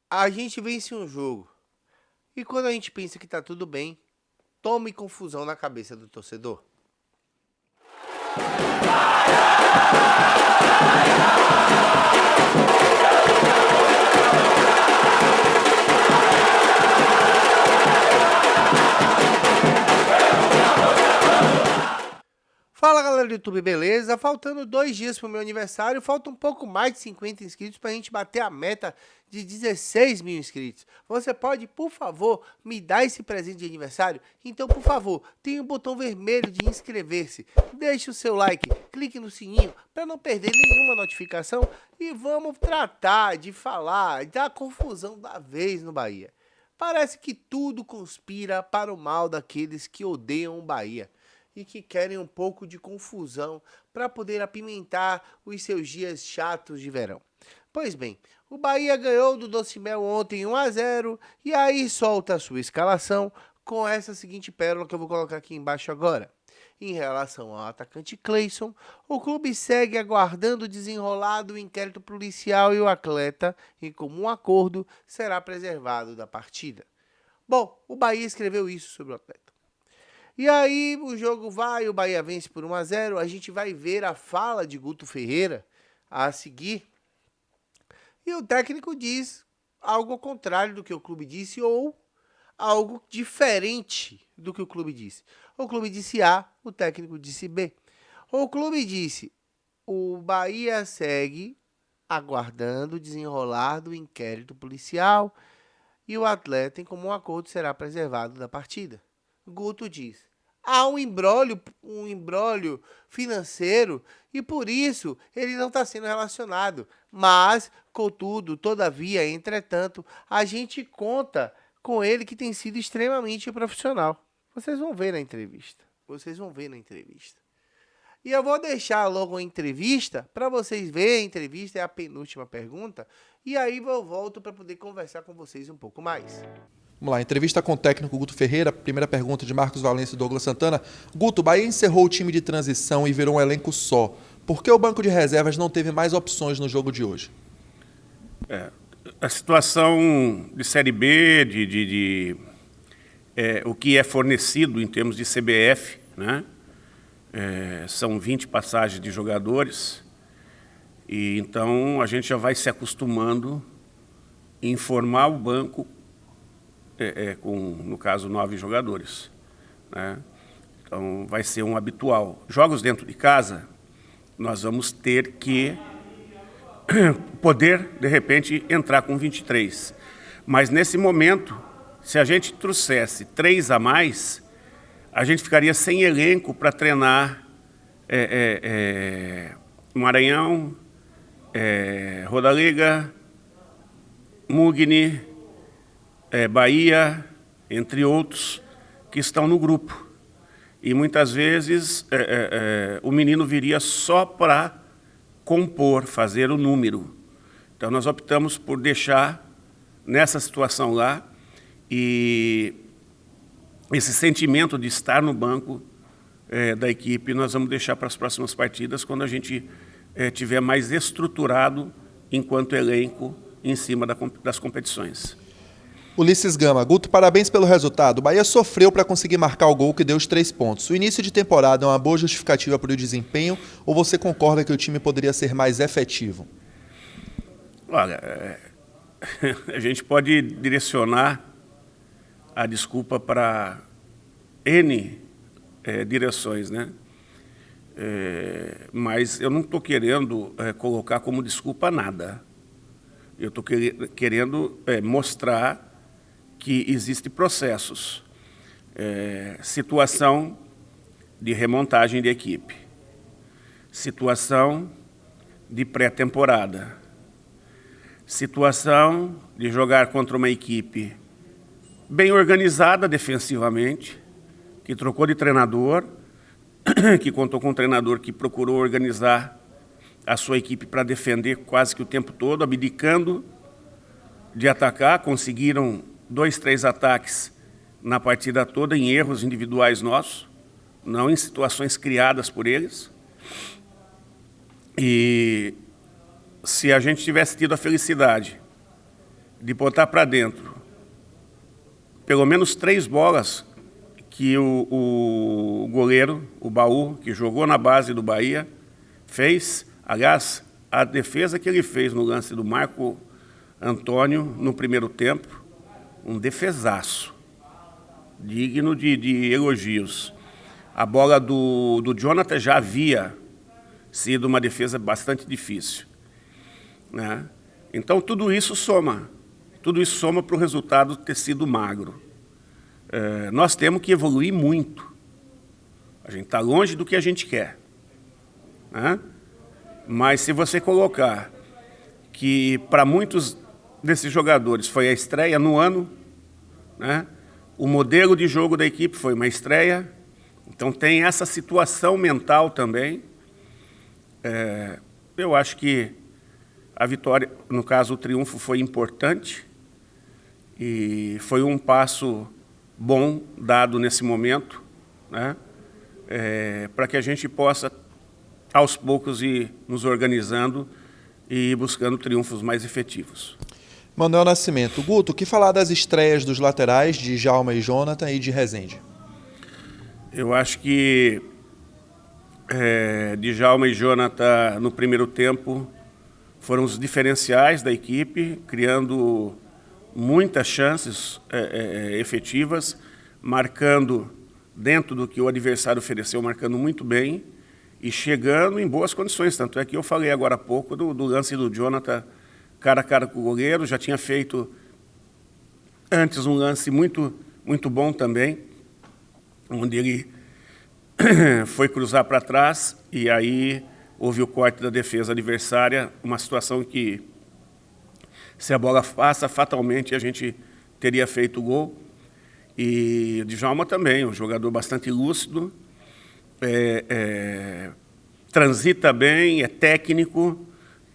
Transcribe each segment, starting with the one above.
A gente vence um jogo e quando a gente pensa que tá tudo bem, tome confusão na cabeça do torcedor. Fala galera do YouTube, beleza? Faltando 2 dias pro meu aniversário, falta um pouco mais de 50 inscritos pra gente bater a meta de 16 mil inscritos. Você pode, por favor, me dar esse presente de aniversário? Então, por favor, tem um botão vermelho de inscrever-se. Deixe o seu like, clique no sininho para não perder nenhuma notificação e vamos tratar de falar da confusão da vez no Bahia. Parece que tudo conspira para o mal daqueles que odeiam o Bahia e que querem um pouco de confusão para poder apimentar os seus dias chatos de verão. Pois bem, o Bahia ganhou do Doce Mel ontem 1-0 e aí solta a sua escalação com essa seguinte pérola que eu vou colocar aqui embaixo agora. Em relação ao atacante Cleison, o clube segue aguardando o desenrolar do inquérito policial e o atleta, em comum acordo, será preservado da partida. Bom, o Bahia escreveu isso sobre o atleta. E aí o jogo vai, o Bahia vence por 1-0, a gente vai ver a fala de Guto Ferreira a seguir. E o técnico diz algo ao contrário do que o clube disse ou algo diferente do que o clube disse. O clube disse A, o técnico disse B. O clube disse, o Bahia segue aguardando o desenrolar do inquérito policial e o atleta, em comum acordo, será preservado da partida. Guto diz, há um imbróglio financeiro e por isso ele não está sendo relacionado. Mas, contudo, todavia, entretanto, a gente conta com ele que tem sido extremamente profissional. Vocês vão ver na entrevista. E eu vou deixar logo a entrevista para vocês verem a entrevista, é a penúltima pergunta. E aí eu volto para poder conversar com vocês um pouco mais. Vamos lá, entrevista com o técnico Guto Ferreira. Primeira pergunta de Marcos Valença e Douglas Santana. Guto, o Bahia encerrou o time de transição e virou um elenco só. Por que o banco de reservas não teve mais opções no jogo de hoje? A situação de Série B, o que é fornecido em termos de CBF, né? São 20 passagens de jogadores, e então a gente já vai se acostumando em formar o banco com, no caso, 9 jogadores, né? Então vai ser um habitual. Jogos dentro de casa, nós vamos ter que poder, de repente, entrar com 23. Mas nesse momento, se a gente trouxesse 3 a mais, a gente ficaria sem elenco para treinar Maranhão, Rodaliga, Mugni, Bahia, entre outros, que estão no grupo. E muitas vezes o menino viria só para compor, fazer o número. Então nós optamos por deixar nessa situação lá e esse sentimento de estar no banco da equipe nós vamos deixar para as próximas partidas, quando a gente tiver mais estruturado enquanto elenco em cima das competições. Ulisses Gama. Guto, parabéns pelo resultado. O Bahia sofreu para conseguir marcar o gol que deu os 3 pontos. O início de temporada é uma boa justificativa para o desempenho ou você concorda que o time poderia ser mais efetivo? Olha, a gente pode direcionar a desculpa para N direções, né? Mas eu não estou querendo colocar como desculpa nada. Eu estou querendo mostrar que existem processos, situação de remontagem de equipe, situação de pré-temporada, situação de jogar contra uma equipe bem organizada defensivamente, que trocou de treinador, que contou com um treinador que procurou organizar a sua equipe para defender quase que o tempo todo, abdicando de atacar. Conseguiram 2, 3 ataques na partida toda em erros individuais nossos, não em situações criadas por eles. E se a gente tivesse tido a felicidade de botar para dentro pelo menos 3 bolas que o goleiro, o Baú, que jogou na base do Bahia, fez. Aliás, a defesa que ele fez no lance do Marco Antônio no primeiro tempo, um defesaço, digno de elogios. A bola do Jonathan já havia sido uma defesa bastante difícil, né? Então, tudo isso soma para o resultado ter sido magro. Nós temos que evoluir muito. A gente está longe do que a gente quer, né? Mas se você colocar que para muitos desses jogadores foi a estreia no ano, né? O modelo de jogo da equipe foi uma estreia, então tem essa situação mental também. Eu acho que a vitória, no caso o triunfo, foi importante e foi um passo bom dado nesse momento, né? Para que a gente possa, aos poucos, ir nos organizando e buscando triunfos mais efetivos. Manuel Nascimento. Guto, o que falar das estreias dos laterais de Djalma e Jonathan e de Rezende? Eu acho que Djalma e Jonathan, no primeiro tempo, foram os diferenciais da equipe, criando muitas chances efetivas, marcando dentro do que o adversário ofereceu, marcando muito bem e chegando em boas condições. Tanto é que eu falei agora há pouco do lance do Jonathan cara a cara com o goleiro, já tinha feito antes um lance muito, muito bom também, onde ele foi cruzar para trás e aí houve o corte da defesa adversária, uma situação que, se a bola passa, fatalmente a gente teria feito o gol. E o Djalma também, um jogador bastante lúcido, transita bem, é técnico,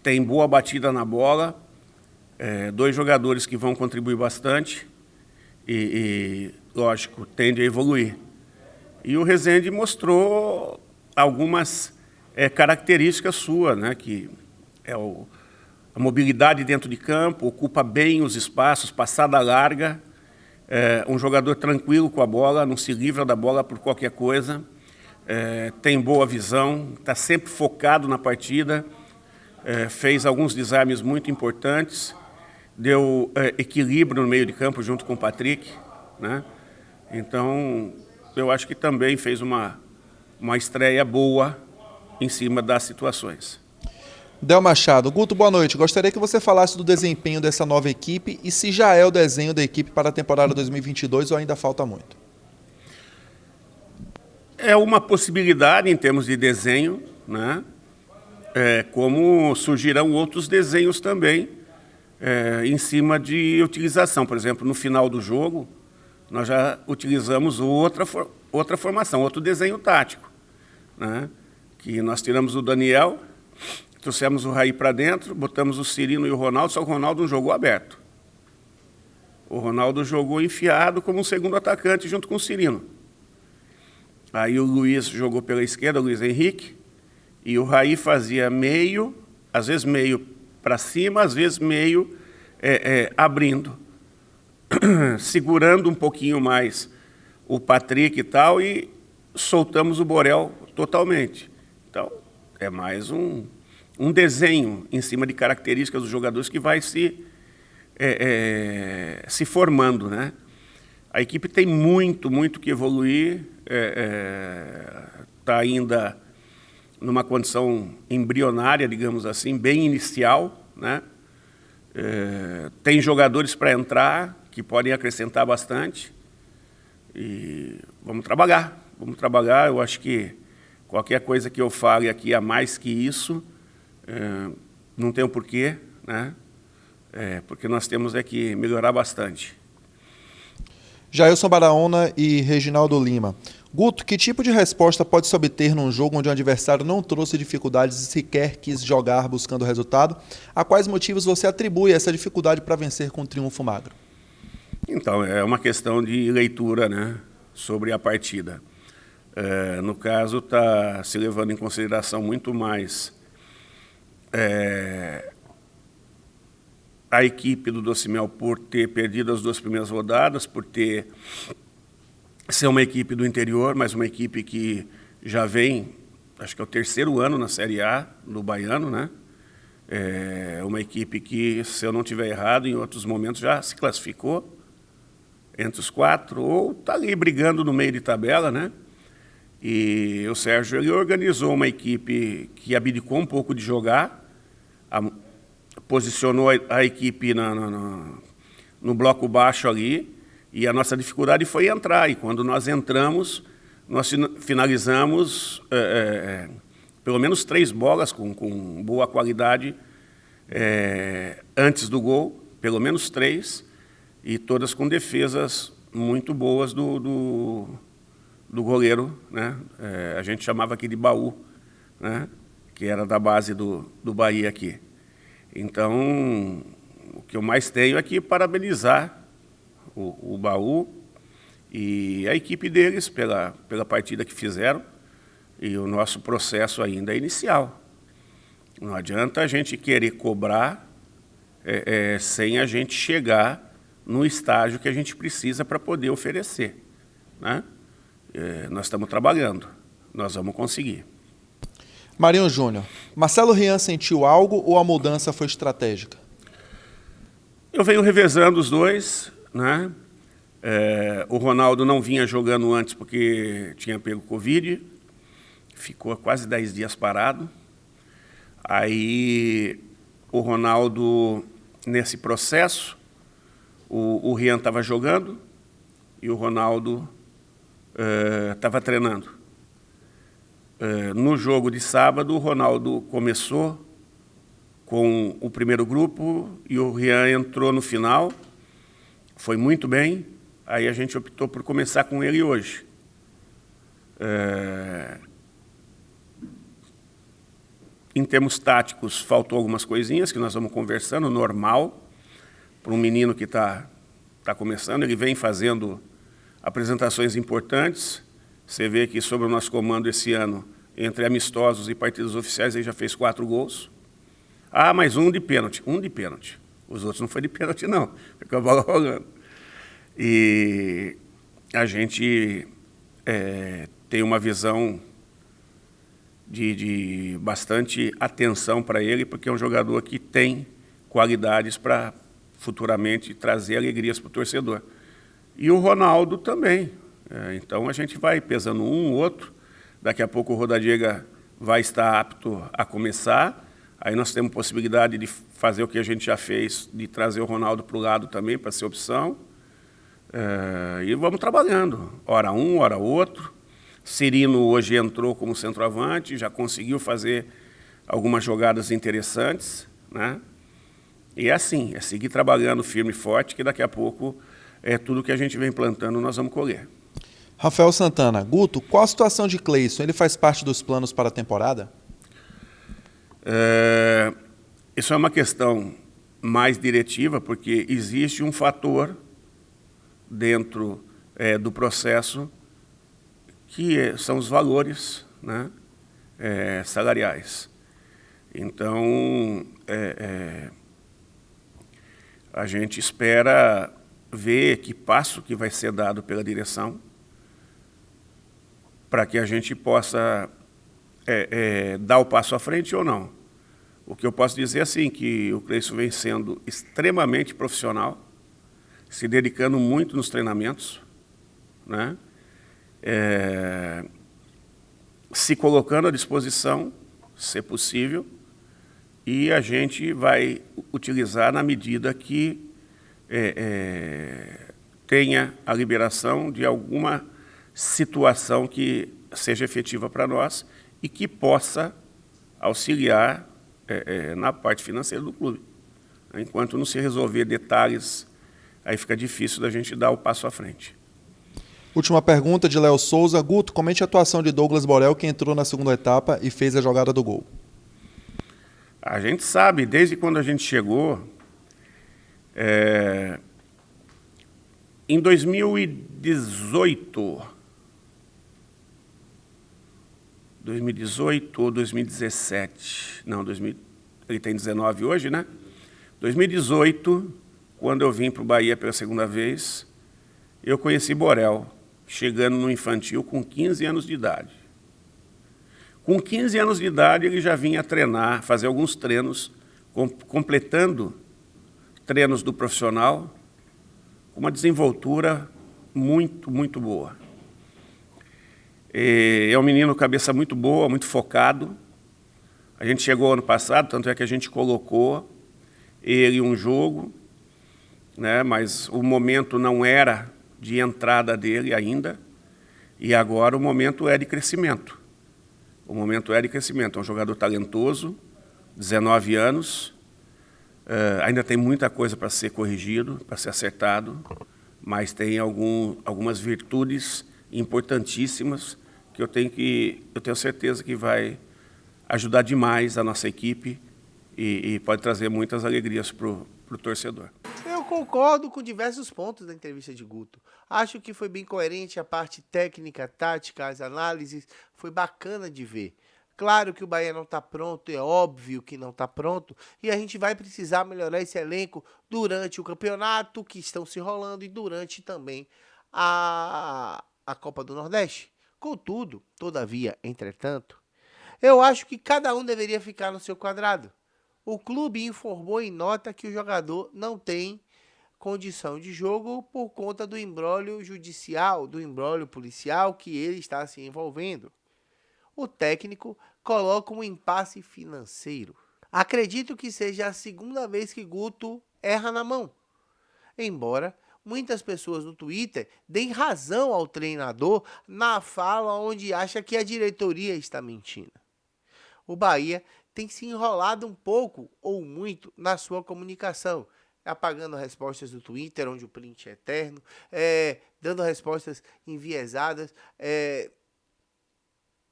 tem boa batida na bola, 2 jogadores que vão contribuir bastante e, lógico, tende a evoluir. E o Rezende mostrou algumas características suas, né, que é a mobilidade dentro de campo, ocupa bem os espaços, passada larga, um jogador tranquilo com a bola, não se livra da bola por qualquer coisa, tem boa visão, está sempre focado na partida, fez alguns desarmes muito importantes, deu equilíbrio no meio de campo junto com o Patrick, né? Então, eu acho que também fez uma estreia boa em cima das situações. Del Machado. Guto, boa noite. Gostaria que você falasse do desempenho dessa nova equipe e se já é o desenho da equipe para a temporada 2022 ou ainda falta muito. É uma possibilidade em termos de desenho, né? Como surgirão outros desenhos também em cima de utilização. Por exemplo, no final do jogo, nós já utilizamos outra formação, outro desenho tático, né? Que nós tiramos o Daniel, trouxemos o Raí para dentro, botamos o Cirino e o Ronaldo, só que o Ronaldo não jogou aberto. O Ronaldo jogou enfiado como um segundo atacante junto com o Cirino. Aí o Luiz jogou pela esquerda, o Luiz Henrique, e o Raí fazia meio, às vezes meio para cima, às vezes meio abrindo, segurando um pouquinho mais o Patrick e tal, e soltamos o Borel totalmente. Então, é mais um desenho em cima de características dos jogadores que vai se formando, né? A equipe tem muito, muito que evoluir, está ainda numa condição embrionária, digamos assim, bem inicial, né? Tem jogadores para entrar que podem acrescentar bastante e vamos trabalhar. Eu acho que qualquer coisa que eu fale aqui a mais que isso, não tem um porquê, né? Porque nós temos que melhorar bastante. Jailson Baraona e Reginaldo Lima. Guto, que tipo de resposta pode se obter num jogo onde o adversário não trouxe dificuldades e sequer quis jogar buscando resultado? A quais motivos você atribui essa dificuldade para vencer com um triunfo magro? Então, é uma questão de leitura, né, sobre a partida. No caso, está se levando em consideração muito mais a equipe do Doce Mel por ter perdido as 2 primeiras rodadas, por ser uma equipe do interior, mas uma equipe que já vem, acho que é o 3º ano na Série A do Baiano, né? É uma equipe que, se eu não estiver errado, em outros momentos já se classificou entre os 4, ou está ali brigando no meio de tabela, né? E o Sérgio ele organizou uma equipe que abdicou um pouco de jogar, posicionou a equipe no bloco baixo ali, e a nossa dificuldade foi entrar. E quando nós entramos, nós finalizamos pelo menos 3 bolas com boa qualidade antes do gol, pelo menos 3, e todas com defesas muito boas do goleiro, né? A gente chamava aqui de baú, né? Que era da base do Bahia aqui. Então, o que eu mais tenho é que parabenizar o baú e a equipe deles pela partida que fizeram, e o nosso processo ainda é inicial. Não adianta a gente querer cobrar sem a gente chegar no estágio que a gente precisa para poder oferecer, né? Nós estamos trabalhando, nós vamos conseguir. Marinho Júnior, Marcelo Rian sentiu algo ou a mudança foi estratégica? Eu venho revezando os dois, né? O Ronaldo não vinha jogando antes porque tinha pego Covid, ficou quase 10 dias parado. Aí o Ronaldo, nesse processo, o Rian estava jogando e o Ronaldo estava treinando. No jogo de sábado, o Ronaldo começou com o primeiro grupo e o Rian entrou no final, foi muito bem, aí a gente optou por começar com ele hoje. Em termos táticos, faltou algumas coisinhas que nós vamos conversando, normal, para um menino que está começando. Ele vem fazendo apresentações importantes. Você vê que, sob o nosso comando esse ano, entre amistosos e partidas oficiais, ele já fez 4 gols. Ah, mas um de pênalti. Os outros não foi de pênalti, não. Foi com a bola rolando. E a gente tem uma visão de bastante atenção para ele, porque é um jogador que tem qualidades para futuramente trazer alegrias para o torcedor. E o Ronaldo também. Então a gente vai pesando um, outro. Daqui a pouco o Rodallega vai estar apto a começar. Aí nós temos possibilidade de fazer o que a gente já fez, de trazer o Ronaldo para o lado também, para ser opção. E vamos trabalhando. Hora um, hora outro. Cirino hoje entrou como centroavante, já conseguiu fazer algumas jogadas interessantes, né? E é assim, é seguir trabalhando firme e forte, que daqui a pouco tudo que a gente vem plantando nós vamos colher. Rafael Santana, Guto, qual a situação de Cleison? Ele faz parte dos planos para a temporada? Isso é uma questão mais diretiva, porque existe um fator dentro do processo que são os valores, né, salariais. Então, a gente espera ver que passo que vai ser dado pela direção para que a gente possa dar o passo à frente ou não. O que eu posso dizer é assim, que o Cleison vem sendo extremamente profissional, se dedicando muito nos treinamentos, né? Se colocando à disposição, se possível, e a gente vai utilizar na medida que tenha a liberação de alguma situação que seja efetiva para nós e que possa auxiliar na parte financeira do clube. Enquanto não se resolver detalhes, aí fica difícil da gente dar o passo à frente. Última pergunta de Léo Souza. Guto, comente a atuação de Douglas Borel, que entrou na segunda etapa e fez a jogada do gol. A gente sabe, desde quando a gente chegou, em 2018 ou 2017, não, ele tem 19 hoje, né? 2018, quando eu vim para o Bahia pela segunda vez, eu conheci Borel, chegando no infantil com 15 anos de idade. Com 15 anos de idade, ele já vinha treinar, fazer alguns treinos, completando treinos do profissional, com uma desenvoltura muito, muito boa. É um menino cabeça muito boa, muito focado. A gente chegou ano passado, tanto é que a gente colocou ele em um jogo, né, mas o momento não era de entrada dele ainda, e agora o momento é de crescimento. O momento é de crescimento. É um jogador talentoso, 19 anos, ainda tem muita coisa para ser corrigido, para ser acertado, mas tem algumas virtudes importantíssimas que eu tenho certeza que vai ajudar demais a nossa equipe e pode trazer muitas alegrias para o torcedor. Eu concordo com diversos pontos da entrevista de Guto. Acho que foi bem coerente a parte técnica, tática, as análises, foi bacana de ver. Claro que o Bahia não está pronto, é óbvio que não está pronto, e a gente vai precisar melhorar esse elenco durante o campeonato que estão se rolando e durante também a Copa do Nordeste. Contudo, todavia, entretanto, eu acho que cada um deveria ficar no seu quadrado. O clube informou em nota que o jogador não tem condição de jogo por conta do imbróglio judicial, do imbróglio policial que ele está se envolvendo. O técnico coloca um impasse financeiro. Acredito que seja a segunda vez que Guto erra na mão. Embora muitas pessoas no Twitter deem razão ao treinador na fala onde acha que a diretoria está mentindo. O Bahia tem se enrolado um pouco ou muito na sua comunicação, apagando respostas do Twitter, onde o print é eterno, dando respostas enviesadas,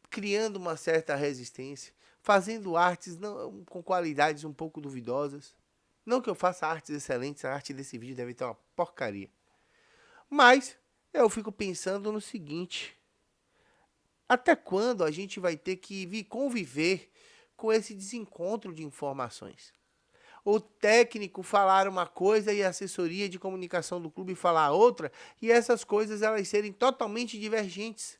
criando uma certa resistência, fazendo artes com qualidades um pouco duvidosas. Não que eu faça artes excelentes, a arte desse vídeo deve ter uma porcaria. Mas eu fico pensando no seguinte: até quando a gente vai ter que conviver com esse desencontro de informações? O técnico falar uma coisa e a assessoria de comunicação do clube falar outra, e essas coisas elas serem totalmente divergentes.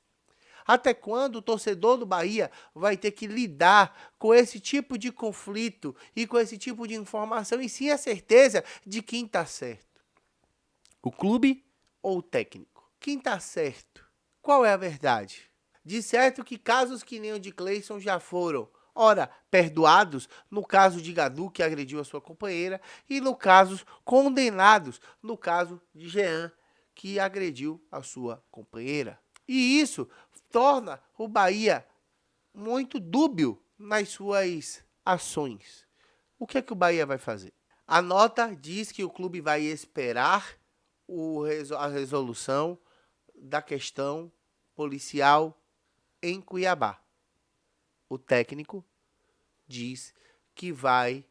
Até quando o torcedor do Bahia vai ter que lidar com esse tipo de conflito e com esse tipo de informação e sim a certeza de quem está certo? O clube ou o técnico? Quem está certo? Qual é a verdade? De certo que casos que nem o de Cleison já foram, ora, perdoados, no caso de Gadu, que agrediu a sua companheira, e no caso, condenados, no caso de Jean, que agrediu a sua companheira. E isso torna o Bahia muito dúbio nas suas ações. O que é que o Bahia vai fazer? A nota diz que o clube vai esperar a resolução da questão policial em Cuiabá. O técnico diz que vai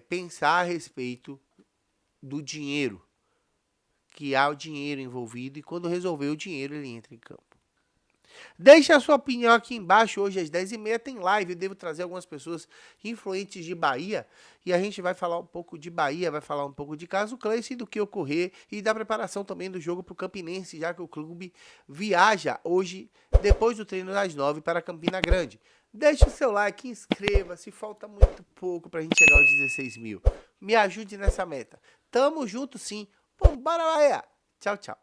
pensar a respeito do dinheiro, que há o dinheiro envolvido, e quando resolver o dinheiro ele entra em campo. Deixe a sua opinião aqui embaixo. Hoje às 10h30 tem live, eu devo trazer algumas pessoas influentes de Bahia, e a gente vai falar um pouco de Bahia, vai falar um pouco de caso Cleison, do que ocorrer, e da preparação também do jogo para o Campinense, já que o clube viaja hoje, depois do treino das 9 para Campina Grande. Deixe o seu like, inscreva-se, falta muito pouco para a gente chegar aos 16 mil. Me ajude nessa meta. Tamo junto sim. Bora, Bahia! Tchau, tchau.